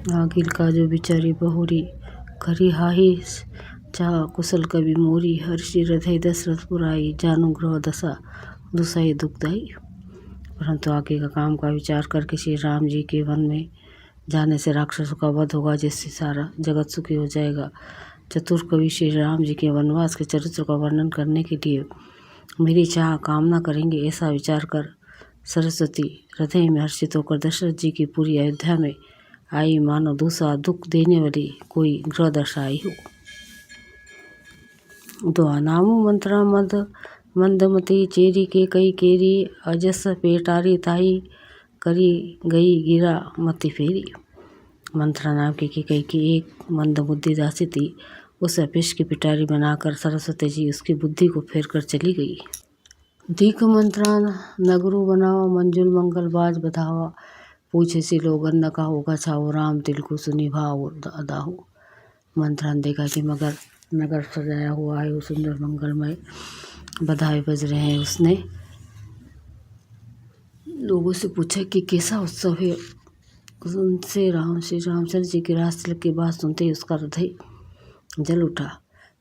आगिल का जो बिचारी बहुरी करी हाही चाह कुशल कवि मोरी हर्षि हृदय दशरथ पुराई जानु ग्रह दशा दुसाई दुखदाई। परंतु आगे का काम का विचार करके श्री राम जी के वन में जाने से राक्षसों का वध होगा, जिससे सारा जगत सुखी हो जाएगा। चतुर कवि श्री राम जी के वनवास के चरित्र का वर्णन करने के लिए मेरी चाह कामना करेंगे, ऐसा विचार कर सरस्वती हृदय में हर्षित होकर दशरथ जी की पूरी अयोध्या में आई, मानो दूसरा दुख देने वाली कोई ग्रह दशा आई हो। दुआ नामू मंत्रा मद मंदमती चेरी के कई केरी अजस पेटारी ताई करी गई गिरा मती फेरी। मंत्रा नाम की कई की एक मंदबुद्धि दासी थी। उसे अपिश की पिटारी बनाकर सरस्वती जी उसकी बुद्धि को फेर कर चली गई। दीख मंत्रा नगरू बनावा मंजुल मंगल बाज बधावा पूछे सी लोगन न कहो गछाओ राम तिल को सुनी भाव अदाहो। मंत्रा ने देखा कि मगर नगर सजाया हुआ है, सुंदर मंगलमय बधाई बज रहे हैं। उसने लोगों से पूछा कि कैसा उत्सव है। उनसे श्री रामचंद्र जी की रास तिलक की बात सुनते ही उसका हृदय जल उठा।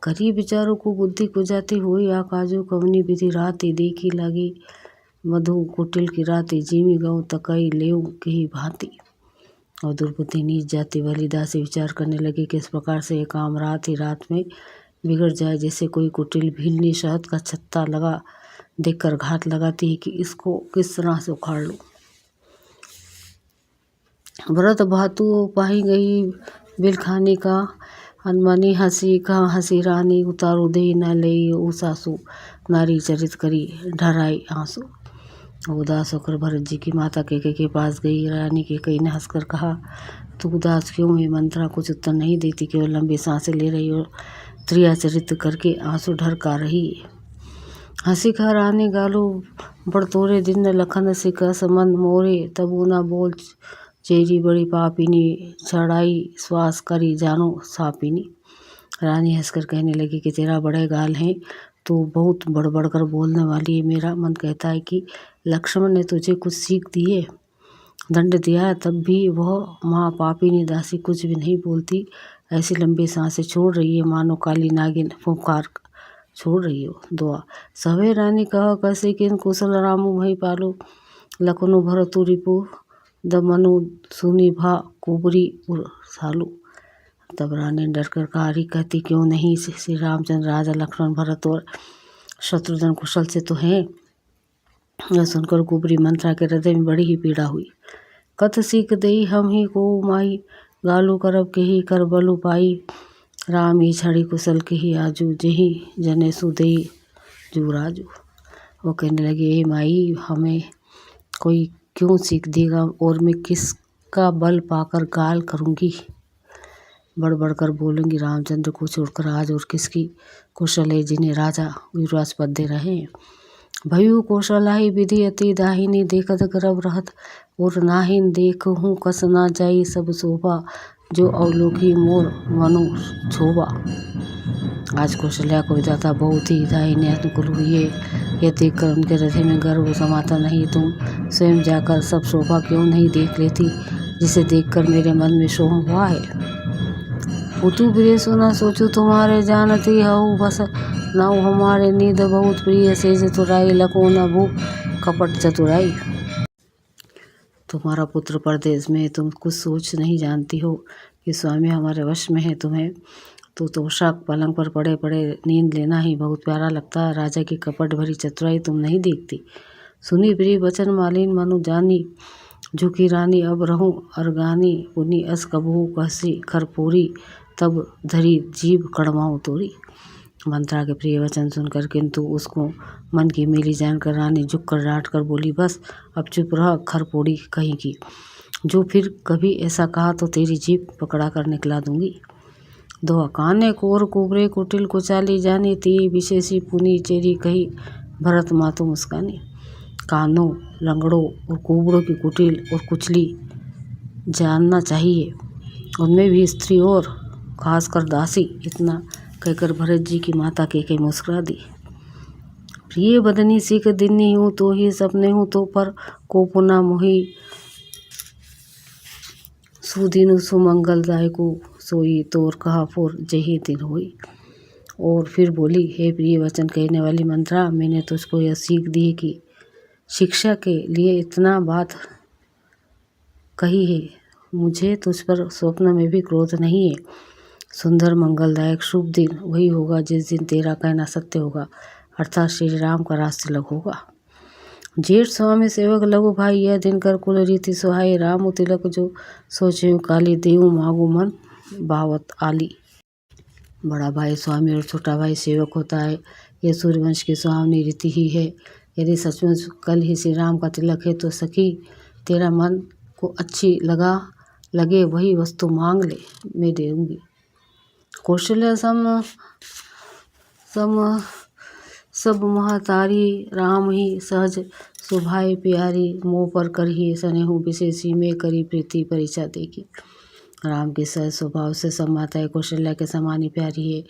करी विचारों को बुद्धि को जाती हुई आकाजो कवनी विधि राती देखी लगी मधु कुटिल की राती जीवी गऊ तकई लेऊ की भांति। और दुर्बुद्धि नीच जाति वाली दासी विचार करने लगी कि इस प्रकार से ये काम रात ही रात में बिगड़ जाए। जैसे कोई कुटिल भीलनी शहद का छत्ता लगा देखकर घात लगाती है कि इसको किस तरह से उखाड़ लूं। व्रत भातु पाही गई बिलखानी का अनमनी हंसी का हंसी रानी उतारू दे न ले सासू नारी चरित करी ढराई आंसू। उदास होकर भरत जी की माता केकई के पास गई। रानी केकई ने हंसकर कहा, तू उदास क्यों है? मंत्रा कुछ उत्तर नहीं देती, केवल लंबी सांसें ले रही और त्रिया चरित्र करके आंसू ढरका रही। हंसी खा रानी गालो बड़तोरे दिन लखन सिका समन मोरे तबू न बोल चेरी बड़ी पापिनी चढ़ाई श्वास करी जानो सापिनी। रानी हंसकर कहने लगी कि तेरा बड़े गाल हैं, तू बहुत बढ़ कर बोलने वाली है। मेरा मन कहता है कि लक्ष्मण ने तुझे कुछ सीख दी है, दंड दिया है, तब भी वह माँ पापिनी दासी कुछ भी नहीं बोलती। ऐसी लंबी सांसें छोड़ रही है मानो काली नागिन फुंकार छोड़ रही हो। दुआ सवे रानी कह कैसे किन कुशल रामू भई पालो लखनु भरतु रिपु दमनु सुनी भा कुबरी सालू। तब रानी डर कर कहा, कहती क्यों नहीं? श्री रामचंद्र राजा लक्ष्मण भरत और शत्रुघ्न कुशल से तो हैं। यह सुनकर कुबरी मंत्रा के हृदय में बड़ी ही पीड़ा हुई। कथ सीख दई हम ही को माई गालू करब के ही कर बलु पाई राम ही छड़ी कुशल के ही आजू जही जने सुदई जुराजू। वो कहने लगी, ए माई, हमें कोई क्यों सीख देगा और मैं किसका बल पाकर गाल करूँगी? बढ़ कर बोलूँगी रामचंद्र को छोड़कर आज और किसकी कुशल है जिन्हें राजा युवराज पद दे रहे हैं। भयु कौशलाई विधि अति दाहिनी देखत गर्भ रहत और नाहिन देखूँ कस ना जाई सब शोभा जो अवलोकी मोर मनु छोबा। आज कौशल्या को विधाता बहुत ही दाहिनी अनुकूल हुई है। यह देखकर उनके हृदय में गर्व समाता नहीं। तुम स्वयं जाकर सब शोभा क्यों नहीं देख लेती जिसे देखकर मेरे मन में शोभ हुआ है। पुतु प्रिय सुना सोचू तुम्हारे जानती हऊ बस नाउ हमारे नींद बहुत प्रिय से चतुराई लको न भू कपट चतुराई। तुम्हारा पुत्र परदेश में, तुम कुछ सोच नहीं जानती हो कि स्वामी हमारे वश में है। तुम्हें तो शक पलंग पर पड़े पड़े नींद लेना ही बहुत प्यारा लगता है। राजा की कपट भरी चतुराई तुम नहीं देखती। सुनी प्रिय वचन मालिन मनु जानी झुकी रानी अब रहूं अरगानी उनी अस कबहू कहसी खरपूरी तब धरी जीभ कड़माऊ तोरी। मंत्रा के प्रिय वचन सुनकर किंतु उसको मन की मेली जानकर रानी झुक कर डांट कर बोली, बस अब चुप रह खरपोड़ी कहीं की। जो फिर कभी ऐसा कहा तो तेरी जीभ पकड़ा कर निकला दूंगी। दोहा काने कोर कुबरे कुटिल कुचाली जानी ती विशेषी पुनी चेरी कही भरत मातु मुस्कानी। कानों लंगड़ों और कुबरों की कुटिल और कुचली जानना चाहिए, उनमें भी स्त्री और खासकर दासी। इतना कहकर भरत जी की माता केकई मुस्कुरा दी। प्रिय बदनी सीख दिनी हूँ तो ही सपने हूँ तो पर को पुना मोही सुदिन सुमंगलदायकु सोई तोर कहा फोर जही दिन हुई। और फिर बोली, हे प्रिय वचन कहने वाली मंत्रा, मैंने तुझको यह सीख दी है कि शिक्षा के लिए इतना बात कही है। मुझे तुझ पर स्वप्न में भी क्रोध नहीं है। सुंदर मंगलदायक शुभ दिन वही होगा जिस दिन तेरा कहना सत्य होगा, अर्थात श्री राम का राज तिलक होगा। जेठ स्वामी सेवक लघु भाई, यह दिन कर कुल रीति सुहाई, राम तिलक जो सोचे काली, देव मांगू मन भावत आली। बड़ा भाई स्वामी और छोटा भाई सेवक होता है, यह सूर्यवंश की सुहावनी रीति ही है। यदि सचमुच कल ही श्री राम का तिलक है तो सखी तेरा मन को अच्छी लगे वही वस्तु मांग ले, मैं दे दूँगी। कौशल्य सब महतारी, राम ही सहज सुभाय प्यारी, मोह पर करही स्नेहु विशेषी, में करी प्रीति परीक्षा देखी। राम के सहज स्वभाव से सब माताएं कौशल्या के समान ही प्यारी है।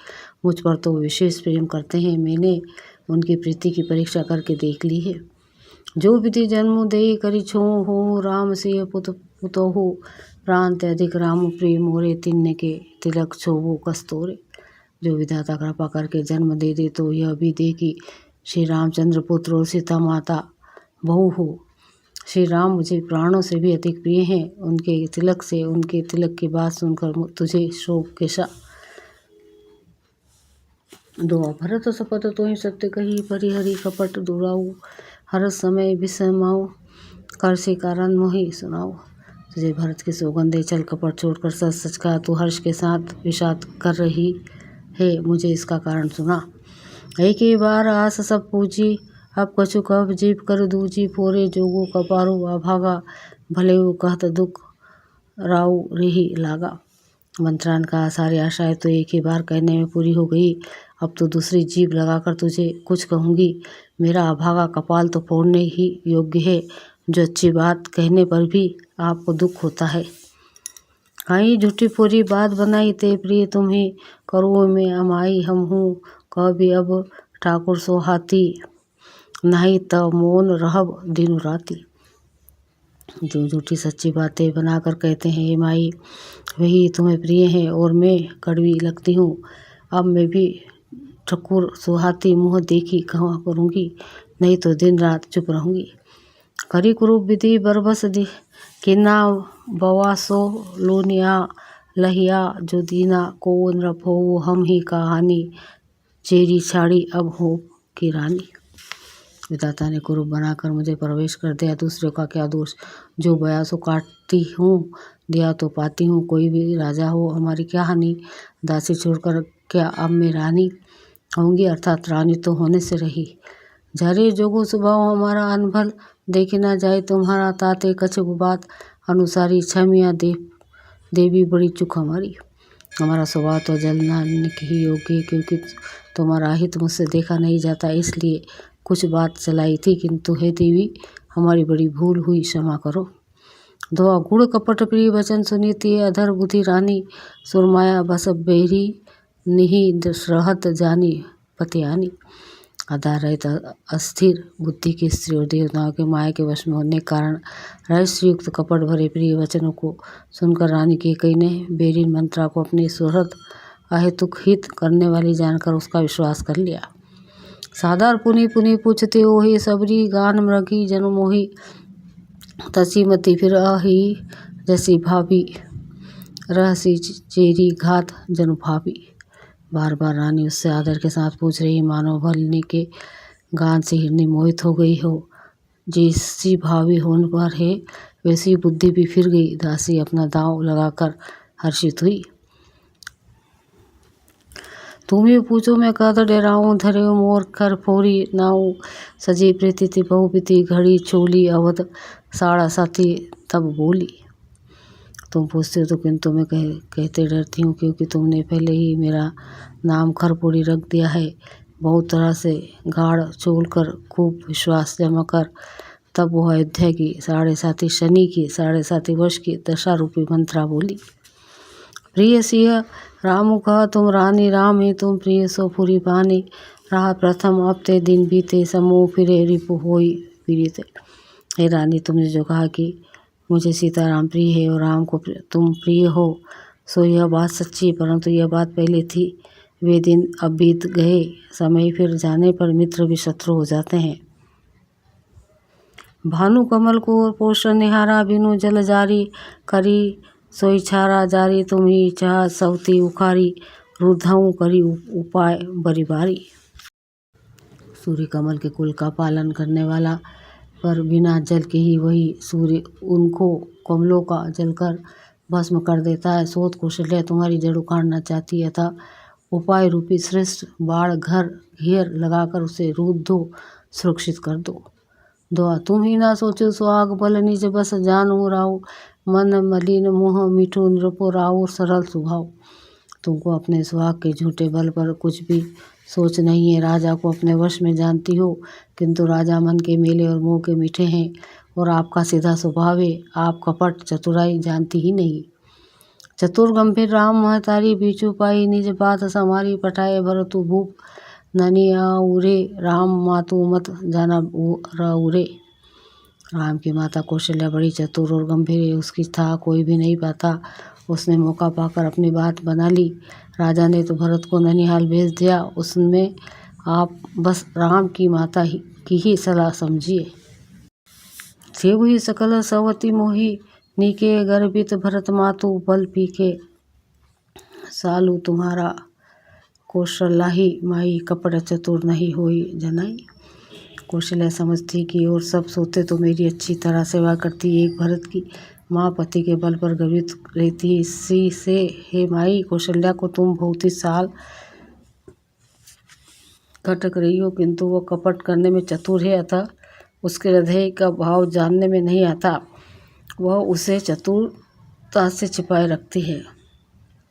मुझ पर तो विशेष प्रेम करते हैं, मैंने उनकी प्रीति की परीक्षा करके देख ली है। जो विधि जन्म दे करी छो हो, राम से पुतहु प्राण अधिक, राम प्रिय मोरे, तिन्न के तिलक छोबो कस्तोरे। जो विधाता कृपा करके जन्म दे दे तो यह भी दे कि श्री रामचंद्र पुत्र और सीता माता बहू हो। श्री राम मुझे प्राणों से भी अधिक प्रिय हैं। उनके तिलक की बात सुनकर तुझे शोक कैसा। दुआ भरत शपथ तो ही सत्य कही, परिहरि कपट दुराऊ, हर समय विषमाऊ, कर से कारण मोहि सुनाओ। तुझे भरत की सौगंध दे, चल कपट छोड़कर सच सच कहा, तू हर्ष के साथ विषाद कर रही है, मुझे इसका कारण सुना। एक ही बार आस सब पूजी, अब कछु कब जीव कर दूजी, फोरे जोगो कपारू अभागा, भले वो कहत दुख राउ रही लागा। मंत्रान का सारी आशाएं तो एक ही बार कहने में पूरी हो गई, अब तो दूसरी जीभ लगाकर तुझे कुछ कहूँगी। मेरा अभागा कपाल तो फोड़ने ही योग्य है, जो अच्छी बात कहने पर भी आपको दुख होता है। कहीं झूठी पूरी बात बनाई ते प्रिय तुम्हें, करो में अमाई हम हूँ, कभी अब ठाकुर सोहाती, नहीं तो मौन रहब दिन राती। जो झूठी सच्ची बातें बनाकर कहते हैं, हे माई, वही तुम्हें प्रिय हैं और मैं कड़वी लगती हूँ। अब मैं भी ठाकुर सुहाती मुँह देखी कहाँ करूँगी, नहीं तो दिन रात चुप रहूँगी। करी कुरूप विधि बरबस दी, किन्ना बवासो लोनिया लहिया, जो दीना को नृप हो वो हम ही कहानी, चेरी छाड़ी अब हो की रानी। विधाता ने कुरूप बनाकर मुझे प्रवेश कर दिया, दूसरे का क्या दोष। जो बया सो काटती हूँ, दिया तो पाती हूँ, कोई भी राजा हो हमारी क्या हानि। दासी छोड़कर क्या अब मैं रानी होंगी, अर्थात रानी तो होने से रही। झरे जोगो स्वभाव हमारा अनभल, देखी ना जाए तुम्हारा ताते, कछु बात अनुसारी, क्षमिया देवी बड़ी चुक हमारी। हमारा स्वभाव तो जलना ही योग्य, क्योंकि तुम्हारा हित मुझसे देखा नहीं जाता, इसलिए कुछ बात चलाई थी, किंतु हे देवी हमारी बड़ी भूल हुई, क्षमा करो। दुआ गुड़ कपट प्रिय वचन सुनीति, अधर बुद्धि रानी, सुरमाया बस बेरी, निही रहत जानी पतियानी। आधार रहित अस्थिर बुद्धि की स्त्री और देवताओं के माया के वश में होने के कारण रहस्य युक्त कपट भरे प्रिय वचनों को सुनकर रानी कैकेयी ने बेरीन मंत्रा को अपनी सुहृद अहेतुक हित करने वाली जानकर उसका विश्वास कर लिया। साधार पुनि पुनि पूछते हो ही, सबरी गान मृगी जन मोही, तसी मती फिर आही, जैसी भाभी रहसी चेरी घात जन भाभी। बार बार रानी उससे आदर के साथ पूछ रही, मानो भलने के गान से हिरनी मोहित हो गई हो। जैसी भावी होने पर है वैसी बुद्धि भी फिर गई। दासी अपना दांव लगाकर हर्षित हुई। तुम्हें पूछो मैं कहत डेराऊँ, धरे मोर खर फोरी नाऊ, सजी प्रीति थी बहुपीति, घड़ी चोली अवध साड़ा साथी तब बोली। तुम पूछते हो तो किंतु मैं कहते डरती हूँ, क्योंकि तुमने पहले ही मेरा नाम खरपोड़ी रख दिया है। बहुत तरह से गाढ़ चोल कर खूब विश्वास जमा कर तब वो अयोध्या की साढ़े साथी शनि की 7.5 वर्ष की दशा रूपी मंत्रा बोली। प्रिय सिंह रामू कहा, तुम रानी राम ही तुम प्रिय सो फुरी पानी, रहा प्रथम अब ते दिन बीते, समूह फिरे रिपु होई पीड़ित। हे रानी, तुमने जो कहा कि मुझे सीताराम प्रिय है और राम को तुम प्रिय हो, सो यह बात सच्ची है, परंतु यह बात पहले थी। वे दिन अब बीत गए, समय फिर जाने पर मित्र भी शत्रु हो जाते हैं। भानु कमल को पोषण निहारा, बिनु जल जारी करी, सोई छारा जारी तुम्ही चाह सवती उखारी, रुद्धऊ करी उपाय बरी बारी। सूर्य कमल के कुल का पालन करने वाला, पर बिना जल के ही वही सूर्य उनको कमलों का जलकर भस्म कर देता है। सोत कौशल्या तुम्हारी जड़ उखाड़ना चाहती है, अतः उपाय रूपी श्रेष्ठ बाढ़ घर घेर लगाकर उसे रूध दो, सुरक्षित कर दो। दुआ तुम ही ना सोचो सुहाग बल निज बस जानू राव, मन मलिन मुँह मिठू निरपो राव सरल स्वभाव। तुमको अपने सुहाग के झूठे बल पर कुछ भी सोच नहीं है। राजा को अपने वश में जानती हो, किंतु राजा मन के मेले और मुँह के मीठे हैं, और आपका सीधा स्वभाव है। आप कपट चतुराई जानती ही नहीं। चतुर गंभीर राम महतारी, बीचू पाई निज बात समारी, पठाए भरतु भूप ननी आउरे, राम मातु मत जाना रउरे। राम की माता कौशल्या बड़ी चतुर और गंभीर है, उसकी था कोई भी नहीं पाता। उसने मौका पाकर अपनी बात बना ली। राजा ने तो भरत को ननिहाल भेज दिया, उसमें आप बस राम की माता की ही सलाह समझिए। सेव ही सकल सवती मोही, नीके गर्भित भरत मातु बल पीके, सालू तुम्हारा कौशलाही माई, कपट चतुर नहीं होई जनाई। कौशल्या समझती कि और सब सोते तो मेरी अच्छी तरह सेवा करती, एक भरत की माँ पति के बल पर गर्वित रहती। इसी से हे माई, कौशल्या को तुम बहुत ही साल खटक रही हो, किंतु वो कपट करने में चतुर है, अतः उसके हृदय का भाव जानने में नहीं आता। वह उसे चतुरता से छिपाए रखती है।